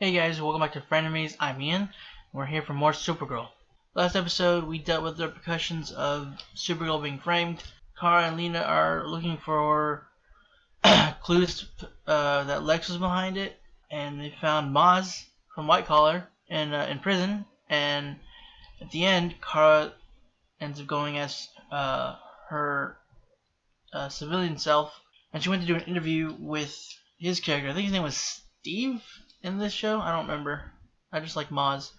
Hey guys, welcome back to Frenemies. I'm Ian. We're here for more Supergirl. Last episode, we dealt with the repercussions of Supergirl being framed. Kara and Lena are looking for clues that Lex was behind it, and they found Maz from White Collar in prison. And at the end, Kara ends up going as her civilian self, and she went to do an interview with his character. I think his name was Steve in this show. I don't remember. I just like Maz.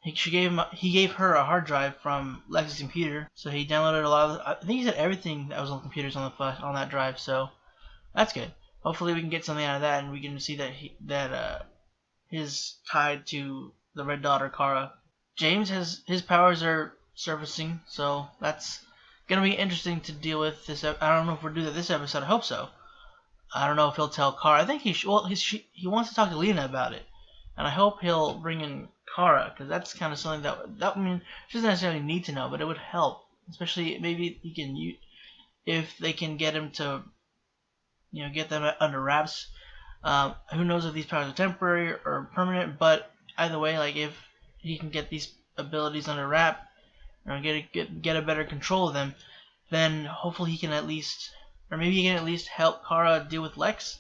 He gave her a hard drive from Lex's computer, so he downloaded a lot of. I think he said everything that was on the computers on that drive. So that's good. Hopefully we can get something out of that, and we can see that his tied to the Red Daughter Kara. James his powers are surfacing, so that's gonna be interesting to deal with this. I don't know if we're doing this episode. I hope so. I don't know if he'll tell Kara. I think he wants to talk to Lena about it, and I hope he'll bring in Kara, because that's kind of something that she doesn't necessarily need to know, but it would help, especially maybe he can if they can get him to get them under wraps. Who knows if these powers are temporary or permanent? But either way, like if he can get these abilities under wrap, get a better control of them, then hopefully he can at least. Or maybe he can at least help Kara deal with Lex.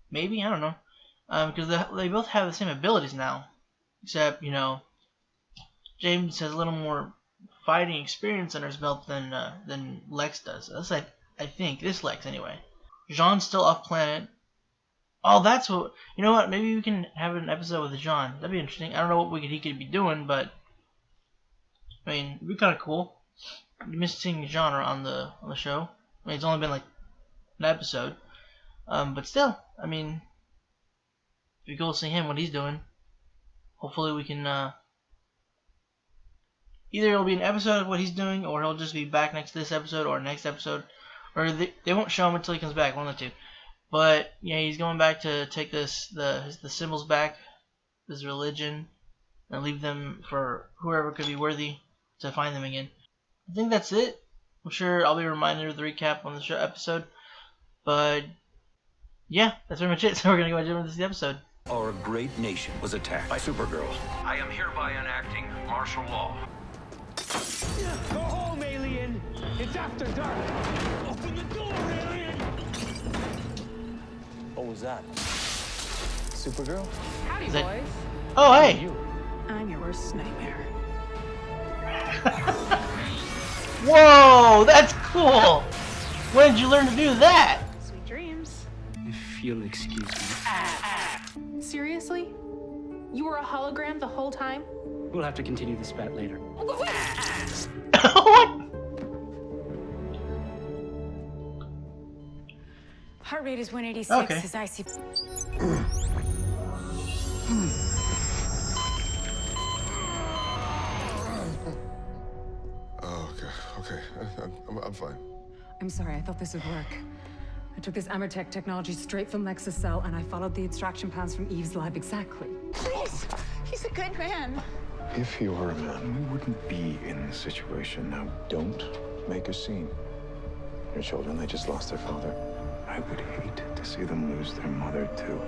Maybe, I don't know. Because they both have the same abilities now. Except, James has a little more fighting experience under his belt than Lex does. That's I think. This Lex, anyway. Jean's still off planet. Oh, that's what... You know what? Maybe we can have an episode with Jean. That'd be interesting. I don't know what he could be doing, but... I mean, it'd be kind of cool. You missed seeing Jean on the show. I mean, it's only been like an episode, but still, I mean, if you go see him, what he's doing, hopefully we can, either it'll be an episode of what he's doing, or he'll just be back next to this episode, or next episode, or they won't show him until he comes back, one of the two. But, yeah, he's going back to take the symbols back, this religion, and leave them for whoever could be worthy to find them again. I think that's it. I'm sure I'll be reminded of the recap on the show episode. But, yeah, that's pretty much it. So we're going to go ahead and jump into the episode. Our great nation was attacked by Supergirl. I am hereby enacting martial law. Go home, alien! It's after dark! Open the door, alien! What was that? Supergirl? Howdy, boys. Oh, hey! I'm your worst nightmare. Whoa, that's cool! When did you learn to do that? Sweet dreams. If you'll excuse me. Seriously? You were a hologram the whole time? We'll have to continue this spat later. What? Heart rate is 186 Okay. as I see. Okay. I'm fine. I'm sorry, I thought this would work. I took this Amertech technology straight from Lex's cell, and I followed the extraction plans from Eve's lab exactly. Please! He's a good man. If he were a man, we wouldn't be in this situation. Now, don't make a scene. Your children, they just lost their father. I would hate to see them lose their mother, too.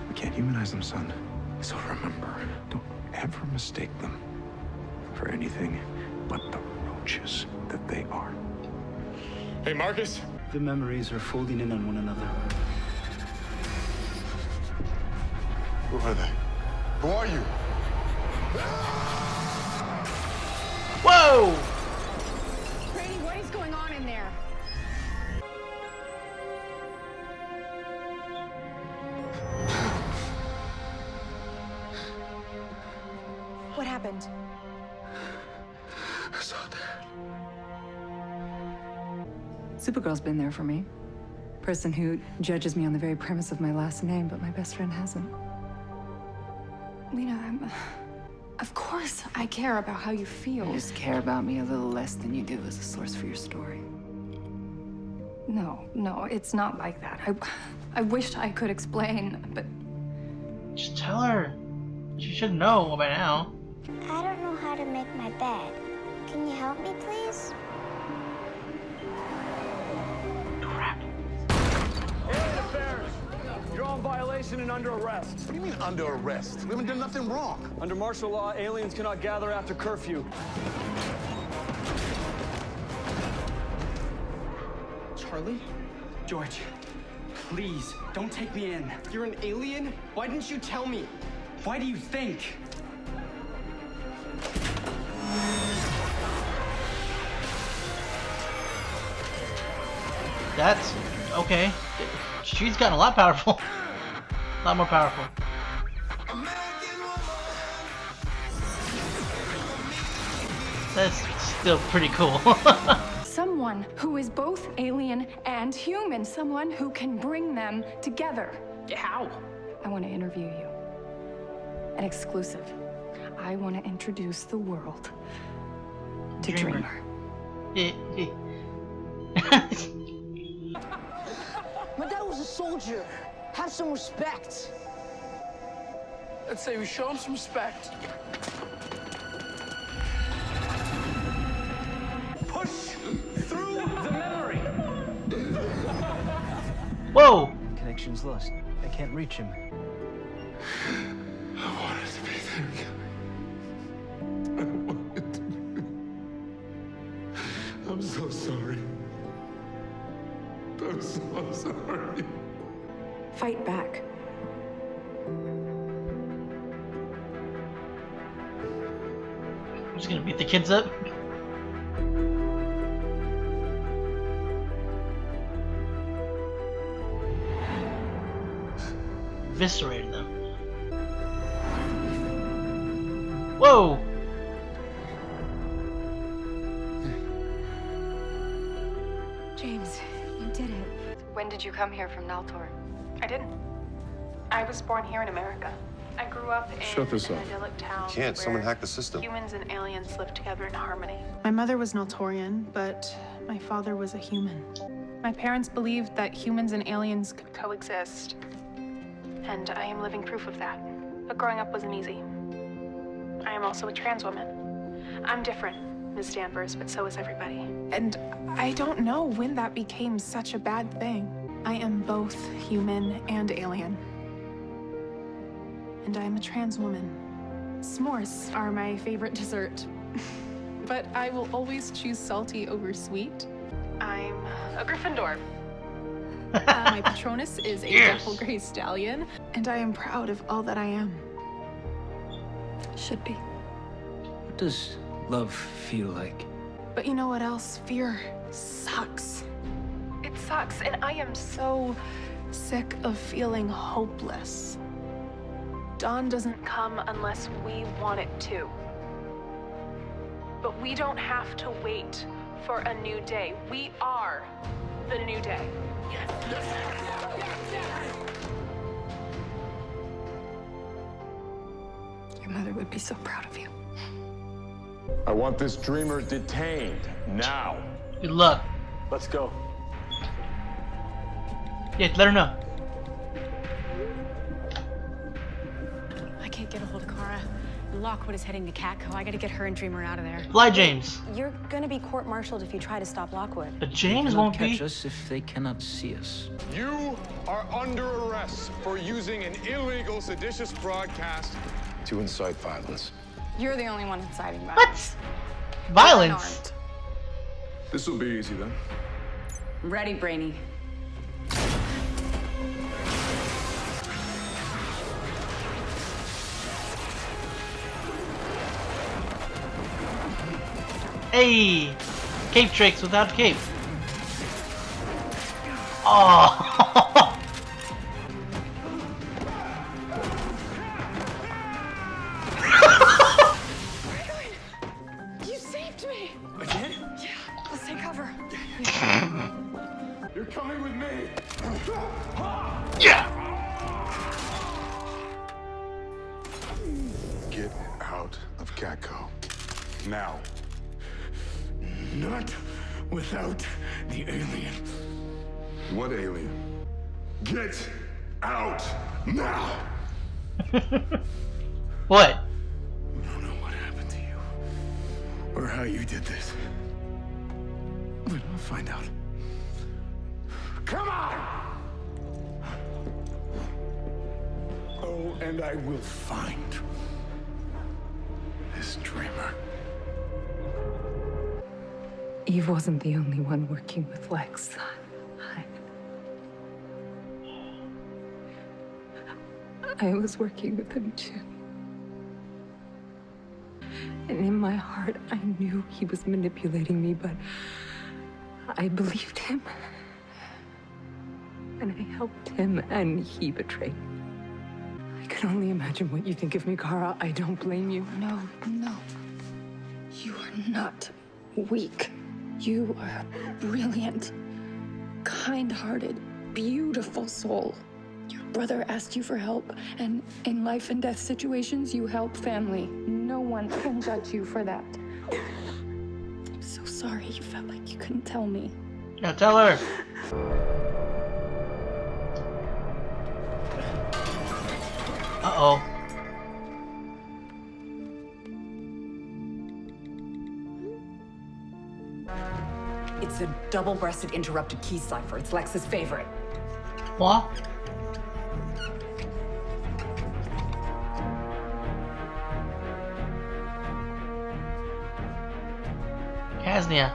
We can't humanize them, son. So remember, don't ever mistake them for anything but the roaches that they are. Hey, Marcus? The memories are folding in on one another. Who are they? Who are you? Whoa! Brady, what is going on in there? What happened? I saw that. Supergirl's been there for me. Person who judges me on the very premise of my last name, but my best friend hasn't. Lena, of course I care about how you feel. You just care about me a little less than you do as a source for your story. No, it's not like that. I wish I could explain, but... Just tell her. She should know by now. I don't know how to make my bed. Can you help me, please? violation and under arrest. What do you mean under arrest? We haven't done nothing wrong. Under martial law, aliens cannot gather after curfew. Charlie? George, please, don't take me in. You're an alien? Why didn't you tell me? Why do you think? That's okay. She's gotten a lot powerful. A lot more powerful. That's still pretty cool. Someone who is both alien and human. Someone who can bring them together. How? I want to interview you. An exclusive. I want to introduce the world to Dreamer. My dad was a soldier. Have some respect. Let's say we show him some respect. Push through the memory. Whoa! Connection's lost. I can't reach him. I wanted to be there again. I wanted to be. I'm so sorry. I'm so sorry. Fight back. I'm just gonna beat the kids up. Eviscerated them. Whoa! James, you did it. When did you come here from Naltor? I didn't. I was born here in America. I grew up in Shut this an up. idyllic town. Can't. Someone where hacked the system. Humans and aliens live together in harmony. My mother was Naltorian, but my father was a human. My parents believed that humans and aliens could Coexist. And I am living proof of that. But growing up wasn't easy. I am also a trans woman. I'm different, Ms. Danvers, but so is everybody. And I don't know when that became such a bad thing. I am both human and alien. And I'm a trans woman. S'mores are my favorite dessert. But I will always choose salty over sweet. I'm a Gryffindor. My Patronus is a Yes. Dapple Gray Stallion, and I am proud of all that I am. Should be. What does love feel like? But you know what else? Fear sucks. It sucks, and I am so sick of feeling hopeless. Dawn doesn't come unless we want it to. But we don't have to wait for a new day. We are the new day. Your mother would be so proud of you. I want this dreamer detained now. Good luck. Let's go. Yeah, let her know. I can't get a hold of Kara. Lockwood is heading to Catco. I gotta get her and Dreamer out of there. Fly, James. You're gonna be court-martialed if you try to stop Lockwood. But James They cannot won't catch be. us if they cannot see us. You are under arrest for using an illegal seditious broadcast. To incite violence. You're the only one inciting violence. What? Violence. This will be easy then. Ready, Brainy. Hey! Cape tricks without cape. Oh! You saved me! I did? Yeah, let's take cover. You're coming with me. Yeah! Get out of Catco. Now. Not without the alien. What alien? Get out now. What? We don't know what happened to you or how you did this. But I'll find out. Come on! and I will find this dreamer. Eve wasn't the only one working with Lex. I was working with him too. And in my heart, I knew he was manipulating me, but I believed him. And I helped him, and he betrayed me. I can only imagine what you think of me, Kara. I don't blame you. No. You are not weak. You are a brilliant, kind-hearted, beautiful soul. Your brother asked you for help, and in life and death situations, you help family. No one can judge you for that. I'm so sorry you felt like you couldn't tell me. Yeah, tell her. Uh-oh. It's a double-breasted interrupted key cipher. It's Lex's favorite. What? Casnia.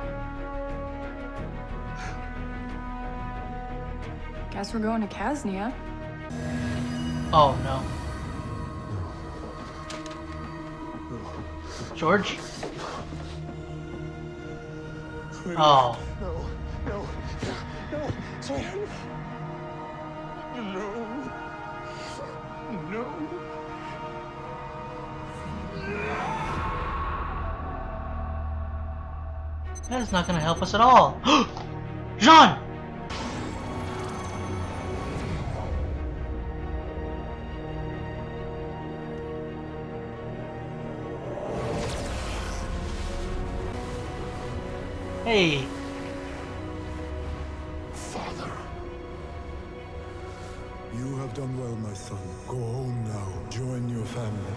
Guess we're going to Casnia. Oh no. George? Oh. No. Sweetheart. No. That is not gonna help us at all. Jean! Hey. Father. You have done well, my son. Go home now. Join your family.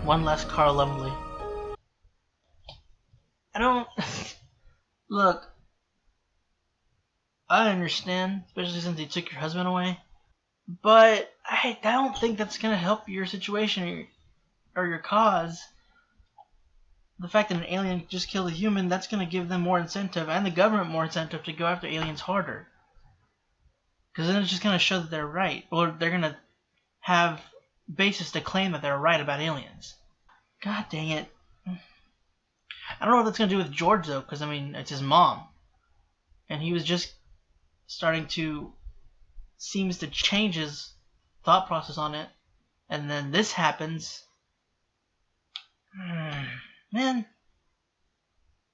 One less Carl Lumley. I don't... Look. I understand, especially since he took your husband away. But I don't think that's gonna help your situation or your cause. The fact that an alien just killed a human, that's gonna give them more incentive, and the government more incentive, to go after aliens harder. Because then it's just gonna show that they're right, or they're gonna have basis to claim that they're right about aliens. God dang it. I don't know what that's gonna do with George though, because I mean, it's his mom. And he was just starting to, seems to change his thought process on it. And then this happens. Man.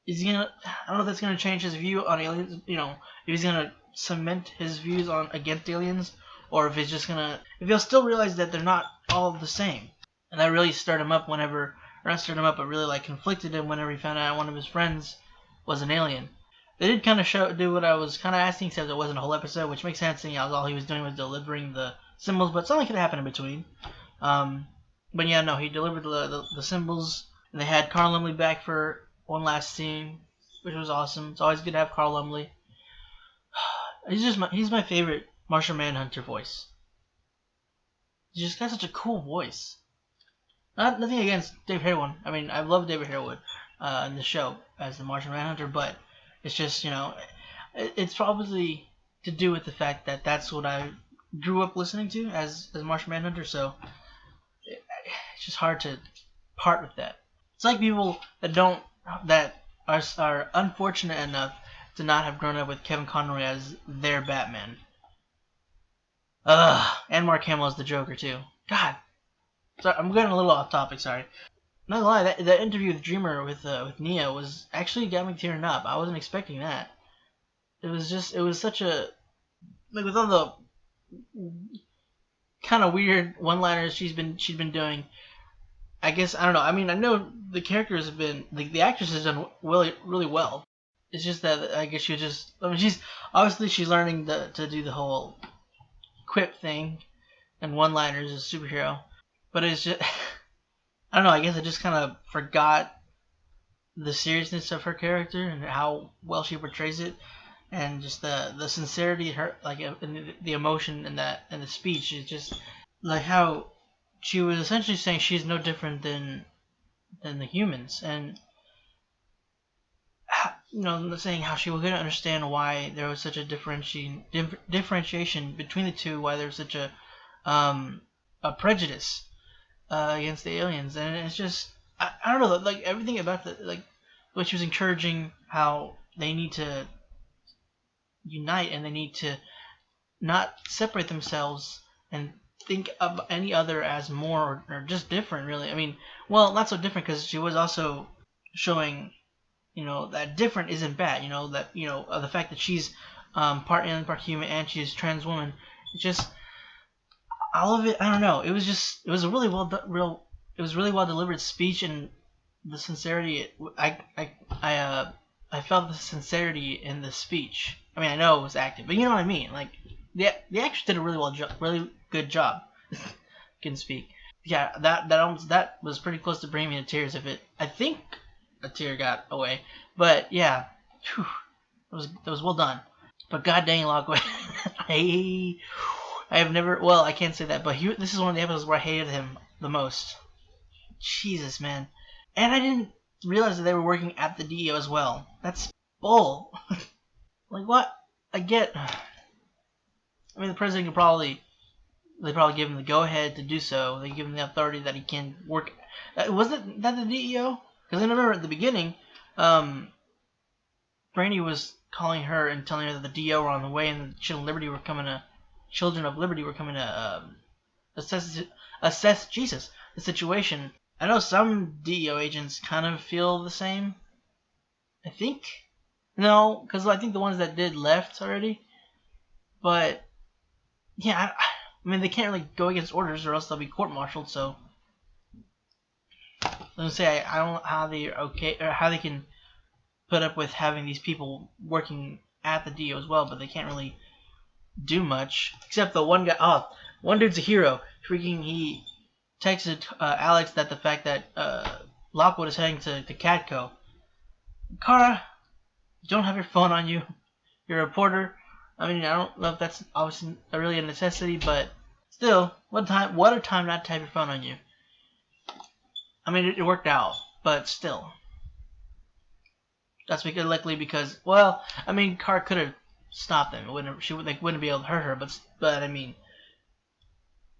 Is he gonna, I don't know if that's gonna change his view on aliens, you know, if he's gonna cement his views on against aliens, or if he's just gonna, if he'll still realize that they're not all the same. And that really stirred him up whenever, or not stirred him up, but really like conflicted him whenever he found out one of his friends was an alien. They did kind of do what I was kind of asking, except it wasn't a whole episode, which makes sense. You know, all he was doing was delivering the symbols, but something could happen in between. But yeah, no, he delivered the symbols, and they had Carl Lumley back for one last scene, which was awesome. It's always good to have Carl Lumley. He's my favorite Martian Manhunter voice. He's just got such a cool voice. Nothing against Dave Harewood. I mean, I love David Harewood in the show as the Martian Manhunter, but it's just, you know, it's probably to do with the fact that that's what I grew up listening to as Martian Manhunter, so it's just hard to part with that. It's like people that are unfortunate enough to not have grown up with Kevin Conroy as their Batman. And Mark Hamill as the Joker too. God. Sorry, I'm getting a little off topic, sorry. Not gonna lie, that interview with Dreamer with Nia was actually got me tearing up. I wasn't expecting that. It was such a, like, with all the kind of weird one-liners she's been doing. I guess, I don't know. I mean, I know the characters have been, the actress has done really well. It's just that I guess she's learning to do the whole quip thing and one-liners as a superhero. But it's just, I don't know, I guess I just kind of forgot the seriousness of her character and how well she portrays it. and just the sincerity, her like in the emotion in that and the speech is just like how she was essentially saying she's no different than the humans, and saying how she couldn't understand why there was such a differentiation between the two, why there was such a prejudice against the aliens, and it's just I don't know, like everything about what she was encouraging, how they need to unite and they need to not separate themselves and think of any other as more or just different, really. I mean, well, not so different, because she was also showing, that different isn't bad. That the fact that she's part alien, part human, and she's trans woman. It's just all of it. I don't know. It was a really it was really well delivered speech, and the sincerity. I felt the sincerity in the speech. I mean, I know it was acted, but you know what I mean. Like the actress did a really good job. Can speak. Yeah, that was pretty close to bringing me to tears. I think a tear got away, but yeah, whew, that was well done. But god dang, Lockwood, I have never. Well, I can't say that, but this is one of the episodes where I hated him the most. Jesus, man, and I didn't realize that they were working at the DEO as well. That's bull. Like what? I get. I mean, the president they probably give him the go-ahead to do so. They give him the authority that he can work. Wasn't that the DEO? Because I remember at the beginning, Brainy was calling her and telling her that the DEO were on the way and the Children of Liberty were coming to assess the situation. I know some DEO agents kind of feel the same. I think. No, because I think the ones that did left already. But yeah, I mean, they can't really go against orders, or else they'll be court-martialed. So, I was gonna say I don't know how they are okay, or how they can put up with having these people working at the DEO as well, but they can't really do much except the one guy. Oh, one dude's a hero. Freaking, he texted Alex that the fact that Lockwood is heading to Catco. Kara, you don't have your phone on you. You're a reporter. I mean, I don't know if that's obviously really a necessity, but still, what a time not to have your phone on you. I mean, it worked out, but still. That's likely because, well, I mean, Kara could have stopped them. They wouldn't be able to hurt her, but I mean,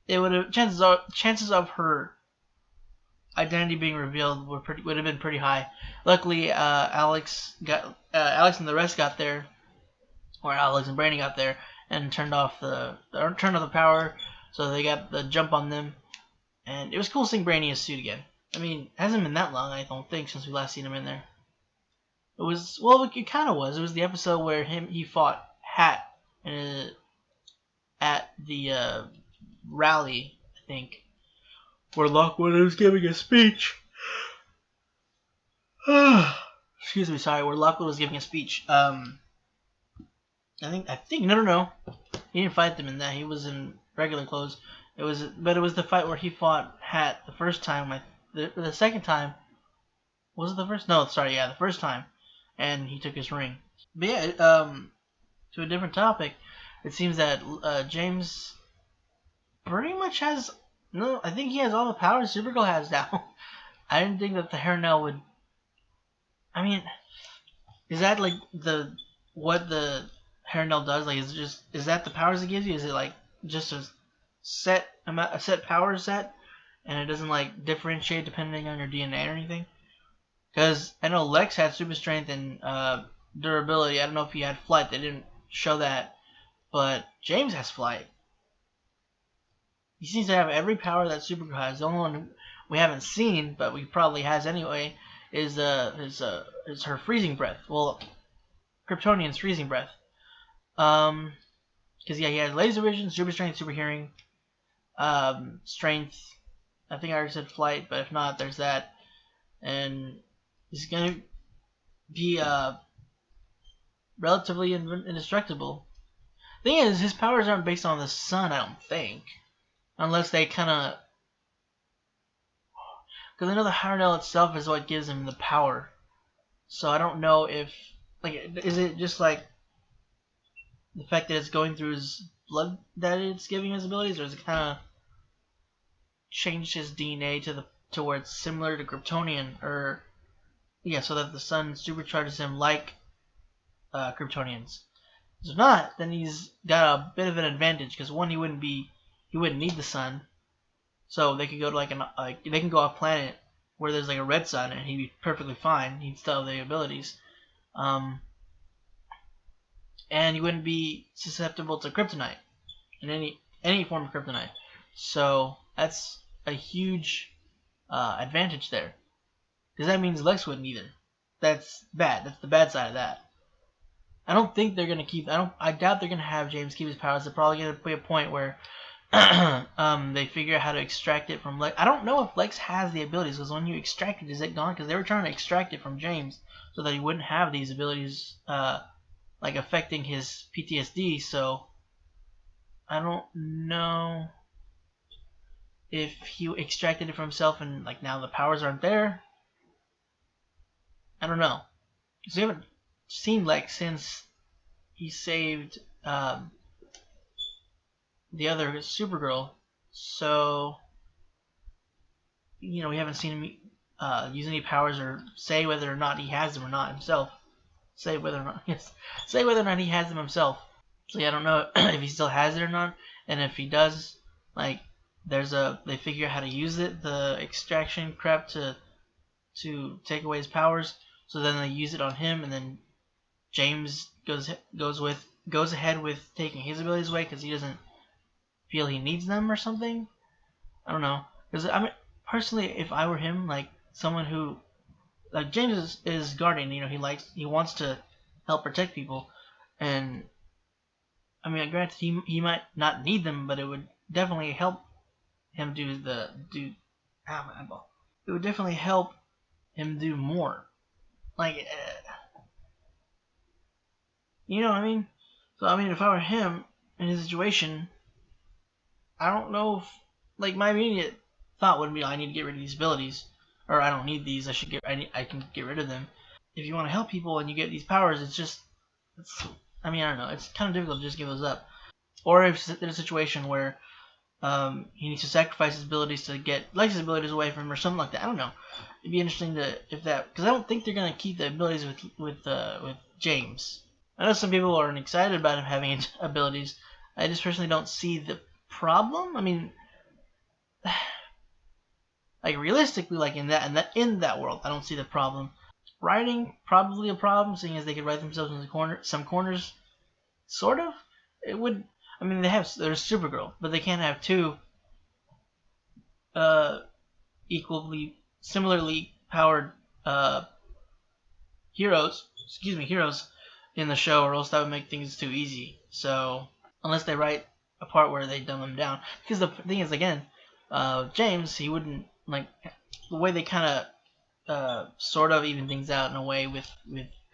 it would have chances of her identity being revealed would have been pretty high. Luckily, Alex and the rest got there, or Alex and Brandon got there and turned off the power, so they got the jump on them. And it was cool seeing Brandon in his suit again. I mean, it hasn't been that long, I don't think, since we last seen him in there. It kind of was. It was the episode where he fought Hat at the rally, I think, where Lockwood was giving a speech. Excuse me, sorry. Where Lockwood was giving a speech. I think no. He didn't fight them in that. He was in regular clothes. It was the fight where he fought Hat the first time. The second time, was it the first? No, sorry, yeah, the first time, and he took his ring. But yeah, to a different topic. It seems that James pretty much has no. I think he has all the powers Supergirl has now. I didn't think that the Hairnell would. I mean, is that like what the Hairnell does? Like, is that the powers it gives you? Is it like just a set power set, and it doesn't like differentiate depending on your DNA or anything? Because I know Lex had super strength and durability. I don't know if he had flight. They didn't show that, but James has flight. He seems to have every power that Supergirl has. The only one we haven't seen, but we probably has anyway, is her freezing breath. Well, Kryptonian's freezing breath. Because yeah, he has laser vision, super strength, super hearing, strength. I think I already said flight, but if not, there's that. And he's gonna be relatively indestructible. Thing is, his powers aren't based on the sun, I don't think. Unless they kind of... Because I know the Hairnell itself is what gives him the power. So I don't know if... Like, is it just like... the fact that it's going through his blood that it's giving his abilities, or is it kind of changed his DNA to where it's similar to Kryptonian, or yeah, so that the sun supercharges him like Kryptonians. If not, then he's got a bit of an advantage because one, he wouldn't need the sun, so they could go to they can go off planet where there's like a red sun and he'd be perfectly fine. He'd still have the abilities, and he wouldn't be susceptible to kryptonite in any form of kryptonite. So that's a huge advantage there, because that means Lex wouldn't either. That's bad. That's the bad side of that. I don't think they're gonna keep. I doubt they're gonna have James keep his powers. They're probably gonna be a point where they figure out how to extract it from Lex. I don't know if Lex has the abilities, because when you extract it, is it gone? Because they were trying to extract it from James so that he wouldn't have these abilities, like affecting his PTSD. So I don't know if he extracted it from himself and like now the powers aren't there. I don't know. Because we haven't seen Lex since he saved the other Supergirl, so we haven't seen him use any powers or say whether or not he has them or not himself. Say whether or not he has them himself. So yeah, I don't know if he still has it or not, and if he does, like they figure out how to use it, the extraction crap to take away his powers. So then they use it on him, and then James goes ahead with taking his abilities away because he doesn't feel he needs them or something. I don't know. Because I mean, personally, if I were him, like someone who, like James is guardian, he wants to help protect people, and I mean, granted, he might not need them, but it would definitely help him my eyeball. It would definitely help him do more. Like, you know what I mean? So, I mean, if I were him in his situation, I don't know if, like, my immediate thought would be, I need to get rid of these abilities, or I don't need these, I can get rid of them. If you want to help people and you get these powers, I don't know, it's kind of difficult to just give those up. Or if there's a situation where he needs to sacrifice his abilities to get Lex's abilities away from him or something like that. I don't know. It'd be interesting because I don't think they're gonna keep the abilities with James. I know some people aren't excited about him having abilities. I just personally don't see the problem. I mean, like realistically, like in that world, I don't see the problem. Writing probably a problem, seeing as they could write themselves into some corners. Sort of. It would. I mean, there's Supergirl, but they can't have two similarly powered heroes in the show, or else that would make things too easy. So unless they write a part where they dumb them down, because the thing is, again, James, he wouldn't, like, the way they kind of sort of even things out in a way with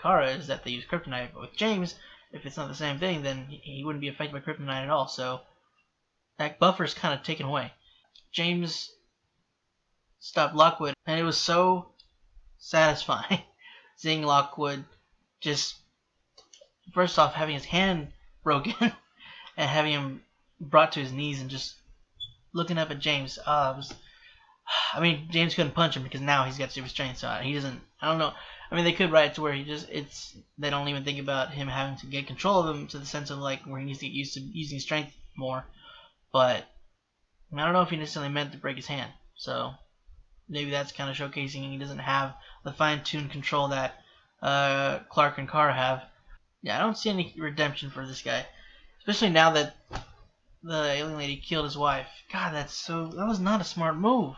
Kara is that they use kryptonite, but with James, if it's not the same thing, then he wouldn't be affected by kryptonite at all. So that buffer's kind of taken away. James stopped Lockwood, and it was so satisfying seeing Lockwood just, first off, having his hand broken and having him brought to his knees and just looking up at James. James couldn't punch him because now he's got super strength, so he doesn't. I don't know. I mean, they could write it to where they don't even think about him having to get control of him, to the sense of like where he needs to get used to using strength more. But I don't know if he necessarily meant to break his hand. So maybe that's kind of showcasing he doesn't have the fine-tuned control that Clark and Kara have. Yeah, I don't see any redemption for this guy, especially now that the alien lady killed his wife. God, that was not a smart move.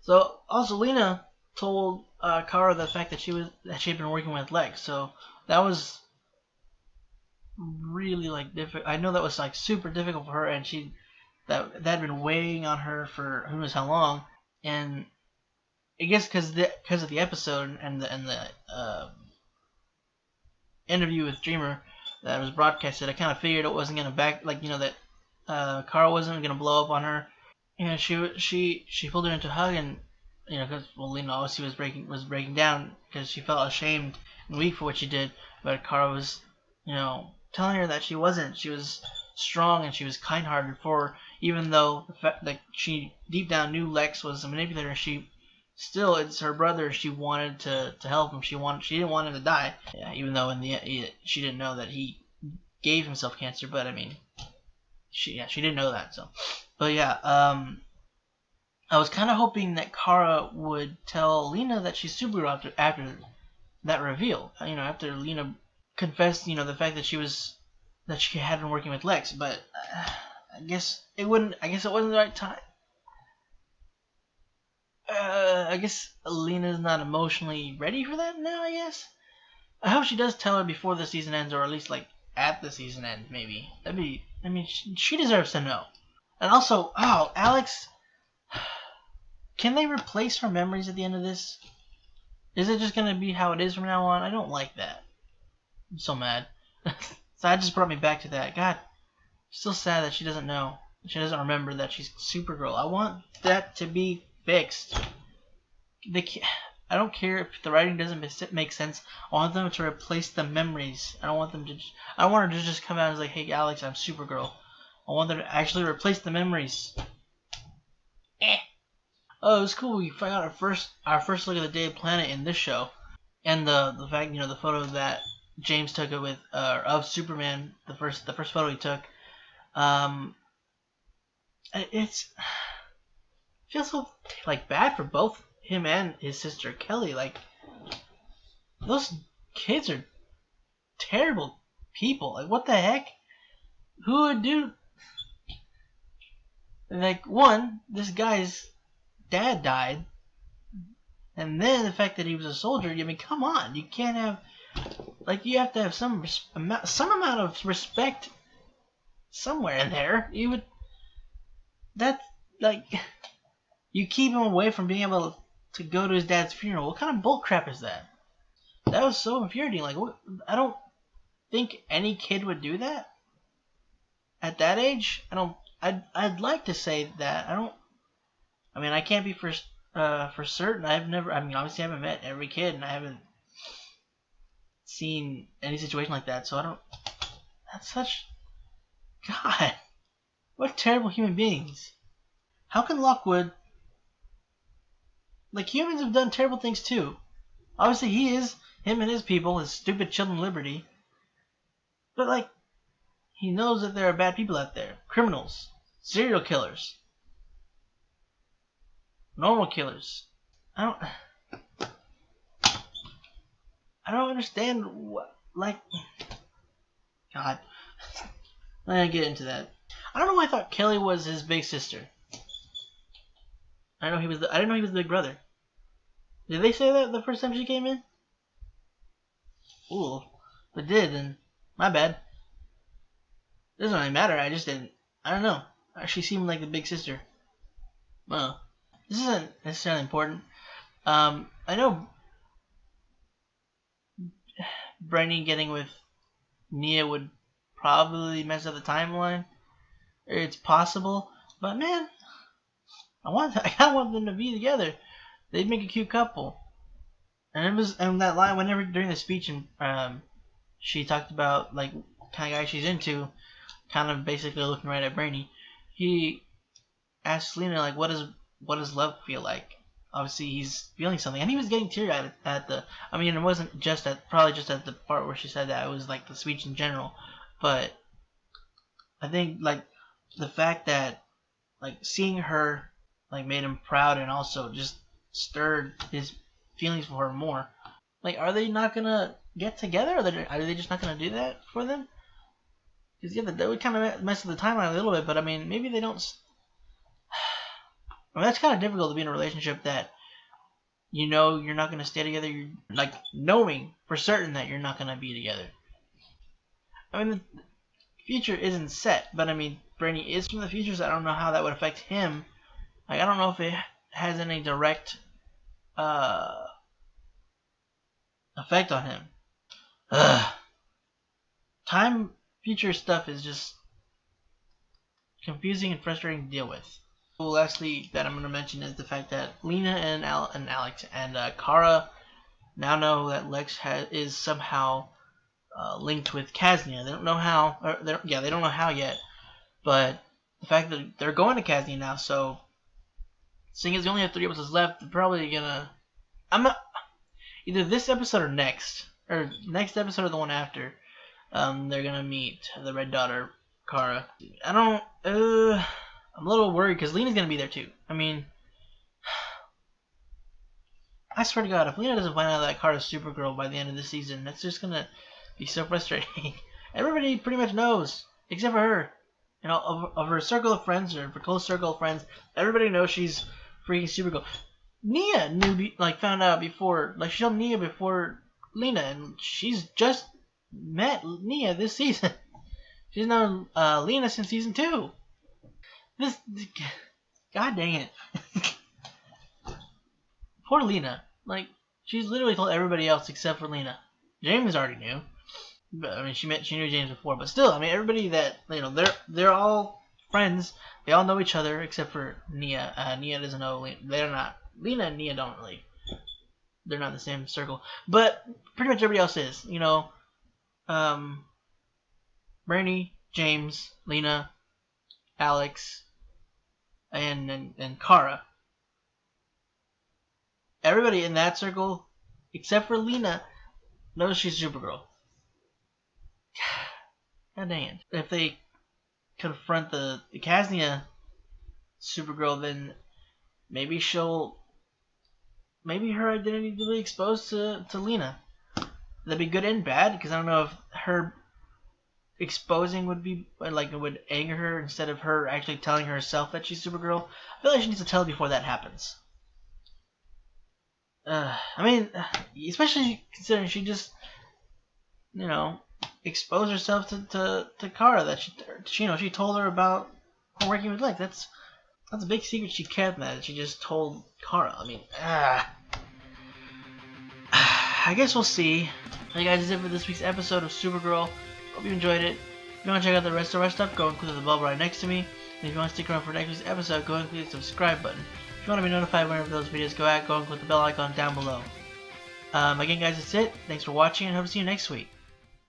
So also, Lena told Kara the fact that she had been working with Lex, so that was really like difficult. I know that was like super difficult for her, and that had been weighing on her for who knows how long. And I guess because of the episode and the interview with Dreamer that was broadcasted, I kind of figured it wasn't gonna that Kara wasn't gonna blow up on her. And she pulled her into a hug, and because Lena obviously was breaking down because she felt ashamed and weak for what she did, but Kara was telling her that she wasn't. She was strong and she was kind-hearted. For even though the fact that she deep down knew Lex was a manipulator, she still, it's her brother. She wanted to help him. She didn't want him to die. Yeah, even though in the she didn't know that he gave himself cancer. But I mean, she didn't know that. So, but yeah, I was kind of hoping that Kara would tell Lena that she's Supergirl after that reveal. You know, after Lena confessed, you know, the fact that she had been working with Lex. But I guess it wasn't the right time. I guess Lena's not emotionally ready for that now, I guess. I hope she does tell her before the season ends, or at least like at the season end, maybe. I mean, she deserves to know. And also, Alex, can they replace her memories at the end of this? Is it just gonna be how it is from now on? I don't like that. I'm so mad. So that just brought me back to that. God, still sad that she doesn't know. She doesn't remember that she's Supergirl. I want that to be fixed. I don't care if the writing doesn't make sense. I want them to replace the memories. I don't want them to. I don't want her to just come out and say, "Hey, Alex, I'm Supergirl." I want them to actually replace the memories. Oh, it was cool. We found out our first look at the Day Planet in this show, and the fact, you know, the photo that James took of Superman, the first photo he took. It feels so like bad for both him and his sister Kelly. Like, those kids are terrible people. Like, what the heck? Who would do? Like, one, this guy's dad died, and then the fact that he was a soldier. I mean, come on, you can't have, like, you have to have some amount of respect somewhere in there. You would, that's like, you keep him away from being able to go to his dad's funeral. What kind of bullcrap is that? That was so infuriating. Like, I don't think any kid would do that at that age. I'd like to say that. I mean, I can't be for certain. I mean, obviously I haven't met every kid, and I haven't seen any situation like that. So I don't. That's such. God, what terrible human beings. How can Lockwood? Like, humans have done terrible things too. Obviously, him and his people, his stupid children of liberty. But, like, he knows that there are bad people out there. Criminals. Serial killers. Normal killers. I don't understand what, like, God. I'm gonna get into that. I don't know why I thought Kelly was his big sister. I didn't know he was the big brother. Did they say that the first time she came in? Ooh, if it did, then my bad. Doesn't really matter. I just didn't. I don't know. She seemed like the big sister. Well, this isn't necessarily important. I know Brainy getting with Nia would probably mess up the timeline. It's possible, but man, I kind of want them to be together. They'd make a cute couple. And that line whenever during the speech, and she talked about like what kind of guy she's into, kind of basically looking right at Brainy. He asked Lena like, what does love feel like? Obviously he's feeling something, and he was getting teary-eyed at the. I mean, it wasn't just probably just at the part where she said that. It was like the speech in general, but I think like the fact that like seeing her like made him proud, and also just stirred his feelings for her more. Like, are they not gonna get together? Are they just not gonna do that for them? Because yeah, that would kind of mess with the timeline a little bit. But I mean, maybe they don't. I mean, that's kind of difficult to be in a relationship that you know you're not gonna stay together. You're like knowing for certain that you're not gonna be together. I mean, the future isn't set, but I mean, Brainy is from the future, so I don't know how that would affect him. Like, I don't know if it has any direct effect on him. Time future stuff is just confusing and frustrating to deal with. Lastly, that I'm going to mention is the fact that Lena and Alex and Kara now know that Lex is somehow linked with Casnia. They don't know how. They don't know how yet. But the fact that they're going to Casnia now, so seeing as we only have 3 episodes left, they're probably gonna. I'm not either this episode or next episode or the one after. They're gonna meet the Red Daughter, Kara. I don't. I'm a little worried because Lena's gonna be there too. I mean, I swear to God, if Lena doesn't find out that Kara's Supergirl by the end of the season, that's just gonna be so frustrating. Everybody pretty much knows, except for her. You know, of her circle of friends, or her close circle of friends, everybody knows she's freaking Supergirl. Nia found out before, she told Nia before Lena, and she's just met Nia this season. She's known Lena since season 2. God dang it. Poor Lena. She's literally told everybody else except for Lena. James already knew. But, I mean, she knew James before, but still, I mean, everybody that, they're all friends. They all know each other except for Nia. Nia doesn't know Lena. They're not. Lena and Nia don't really. They're not in the same circle. But pretty much everybody else is. Bernie, James, Lena, Alex, and Kara. Everybody in that circle, except for Lena, knows she's Supergirl. God dang it. If they confront the Casnia Supergirl, then maybe her identity will be exposed to Lena. That'd be good and bad, because I don't know if her exposing would be it would anger her instead of her actually telling herself that she's Supergirl. I feel like she needs to tell before that happens. I mean, especially considering she just, exposed herself to Kara, that she told her about her working with Lex. That's a big secret she kept, that she just told Kara. I mean, I guess we'll see. Hey guys, that's it for this week's episode of Supergirl. Hope you enjoyed it. If you want to check out the rest of our stuff, go and click the bell right next to me. And if you want to stick around for next week's episode, go and click the subscribe button. If you want to be notified whenever those videos go out, go and click the bell icon down below. Again guys, that's it. Thanks for watching, and hope to see you next week.